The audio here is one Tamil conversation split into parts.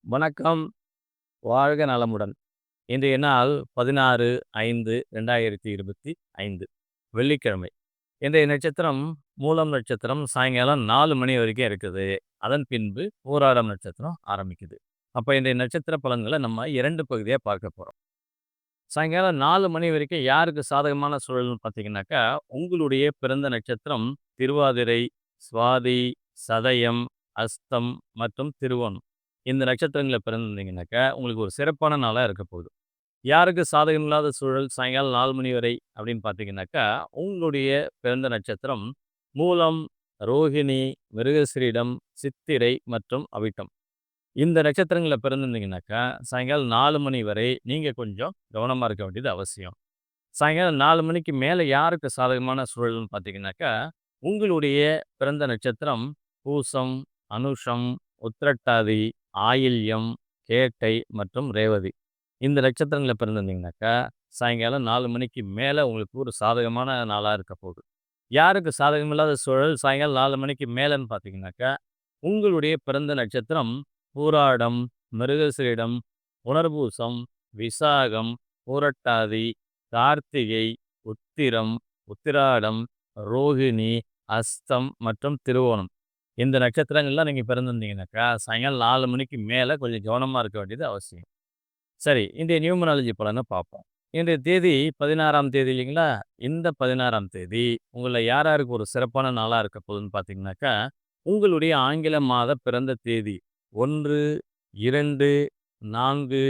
வணக்கம். வாழ்க நலமுடன். இன்றைய நாள் 16/5/2025 வெள்ளிக்கிழமை. இன்றைய நட்சத்திரம் மூலம் நட்சத்திரம் சாயங்காலம் 4 மணி வரைக்கும் இருக்குது. அதன் பின்பு பூராடம் நட்சத்திரம் ஆரம்பிக்குது. அப்ப இன்றைய நட்சத்திர பலன்கள நம்ம 2 பகுதியா பார்க்க போறோம். சாயங்காலம் 4 மணி வரைக்கும் யாருக்கு சாதகமான சூழல்னு பார்த்தீங்கன்னாக்கா, உங்களுடைய பிறந்த நட்சத்திரம் திருவாதிரை, சுவாதி, சதயம், அஸ்தம் மற்றும் திருவோணம். இந்த நட்சத்திரங்கள்ல பிறந்திருந்தீங்கன்னாக்கா, உங்களுக்கு ஒரு சிறப்பான நாளா இருக்கப் போகுது. யாருக்கு சாதகம் இல்லாத சூழல் சாயங்காலம் 4 மணி வரை அப்படின்னு பார்த்தீங்கன்னாக்கா, உங்களுடைய பிறந்த நட்சத்திரம் மூலம், ரோகிணி, மிருகசிரிடம், சித்திரை மற்றும் அவிட்டம். இந்த நட்சத்திரங்கள்ல பிறந்திருந்தீங்கன்னாக்கா, சாயங்காலம் 4 மணி வரை நீங்க கொஞ்சம் கவனமா இருக்க வேண்டியது அவசியம். சாயங்காலம் 4 மணிக்கு மேல யாருக்கு சாதகமான சூழல்னு பார்த்தீங்கன்னாக்கா, உங்களுடைய பிறந்த நட்சத்திரம் பூசம், அனுஷம், உத்திரட்டாதி, ஆயில்யம், கேட்டை மற்றும் ரேவதி. இந்த நட்சத்திரங்கள்ல பிறந்திருந்தீங்கன்னாக்கா, சாயங்காலம் 4 மணிக்கு மேல உங்களுக்கு ஒரு சாதகமான நாளா இருக்கப் போகுது. யாருக்கு சாதகமில்லாத சூழல் சாயங்காலம் 4 மணிக்கு மேலன்னு பார்த்தீங்கன்னாக்கா, உங்களுடைய பிறந்த நட்சத்திரம் பூராடம், மிருகசீரிடம், புனர்பூசம், விசாகம், பூரட்டாதி, கார்த்திகை, உத்திரம், உத்திராடம், ரோகிணி, அஸ்தம் மற்றும் திருவோணம். இந்த நட்சத்திரங்கள்லாம் நீங்க பிறந்திருந்தீங்கன்னாக்கா, சாயங்காலம் 4 மணிக்கு மேல கொஞ்சம் கவனமா இருக்க வேண்டியது அவசியம். சரி, இன்றைய நியூமராலஜி பலன பார்ப்போம். இன்றைய தேதி 16ஆம் தேதி இல்லைங்களா? இந்த 16ஆம் தேதி உங்கள்ல யார் யாருக்கு ஒரு சிறப்பான நாளா இருக்க போகுதுன்னு பார்த்தீங்கன்னாக்கா, உங்களுடைய ஆங்கில மாத பிறந்த தேதி 1, 2, 4,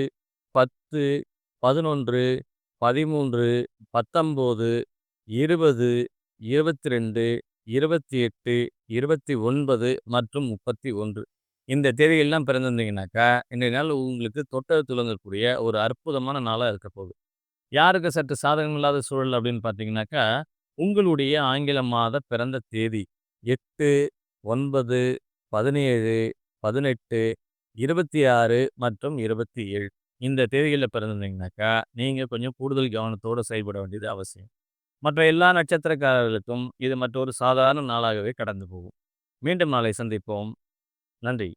10, 11, 13, 19, 20, 22, 28, 29 மற்றும் 31. இந்த தேதியெல்லாம் பிறந்திருந்தீங்கன்னாக்கா, இன்றைய நாள் உங்களுக்கு தொட்டது துலங்கக்கூடிய ஒரு அற்புதமான நாளா இருக்கப் போகுது. யாருக்கு சற்று சாதகம் இல்லாத சூழல் அப்படின்னு பார்த்தீங்கன்னாக்கா, உங்களுடைய ஆங்கில மாத பிறந்த தேதி 8, 9, 17, 18, 26 மற்றும் 27. இந்த தேதிகள்ல பிறந்திருந்தீங்கன்னாக்கா, நீங்க கொஞ்சம் கூடுதல் கவனத்தோட செயல்பட வேண்டியது அவசியம். மற்ற எல்லா நட்சத்திரக்காரர்களுக்கும் இது மற்றொரு சாதாரண நாளாகவே கடந்து போகும். மீண்டும் நாளை சந்திப்போம். நன்றி.